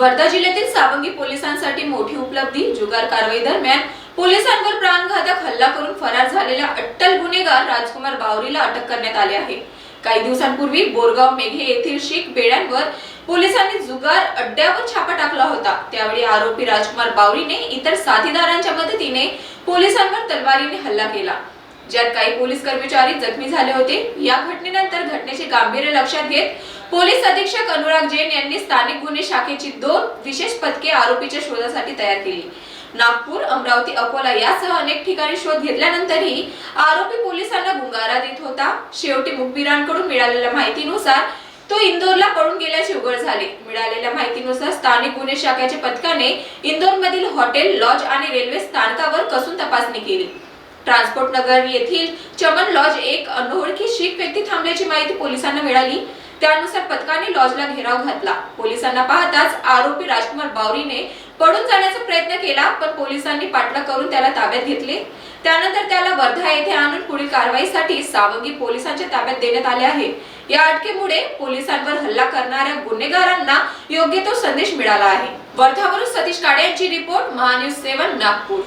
वर्धा जिल्ह्यातील सावंगी पोलिसांसाठी मोठी उपलब्धी। जुगार कारवाई दरम्यान पोलिसांवर प्राणघातक हल्ला करून फरार झालेल्या अट्टल गुन्हेगार राजकुमार बावरीला अटक करण्यात आली आहे। काही दिवसांपूर्वी बोरगाव मेघे येथील शीख बेड्यांवर पोलिसांनी जुगार अड्ड्यावर छापा टाकला होता। त्यावेळी आरोपी राजकुमार बावरीने इतर साथीदारांच्या मदतीने पोलिसांवर तलवारीने हल्ला केला, ज्यात काही पोलीस कर्मचारी जखमी झाले होते। या घटनेनंतर घटनेचे गांभीर्य लक्षात घेत पोलीस अधीक्षक अनुराग जैन यांनी स्थानिक गुन्हे शाखेची 2 विशेष पथके आरोपीच्या शोधासाठी तयार केली। नागपूर, अमरावती, अकोला यासह अनेक ठिकाणी शोध घेतल्यानंतरही आरोपी पोलिसांना गुंगारा देत होता। शेवटी मुखबिरांकडून मिळालेल्या माहितीनुसार तो इंदोरला पळून गेल्याचे उघड झाले। मिळालेल्या माहितीनुसार स्थानिक गुन्हे शाखेच्या पथकाने इंदोरमधील हॉटेल, लॉज आणि रेल्वे स्थानकावर कसून तपासणी केली। ट्रान्सपोर्ट नगर येथील चमन लॉज एक अनोळखी शीख व्यक्ती थांबल्याची माहिती पोलिसांना मिळाली। त्यानुसार पथकाने लॉजला घेराव घातला। पोलिसांना पाहताच आरोपी राजकुमार बावरीने पळून जाण्याचा प्रयत्न केला, पण पोलिसांनी पाठलाग करून त्याला ताब्यात घेतले। त्यानंतर त्याला वर्धा येथे आणून पुढील कारवाईसाठी सावंगी पोलिसांच्या ताब्यात देण्यात आले आहे। या अटकेमुळे पोलिसांवर हल्ला करणाऱ्या गुन्हेगारांना योग्य तो संदेश मिळाला आहे। वर्धावरून सतीश काळे यांची रिपोर्ट, महान्यूज 7 नागपूर।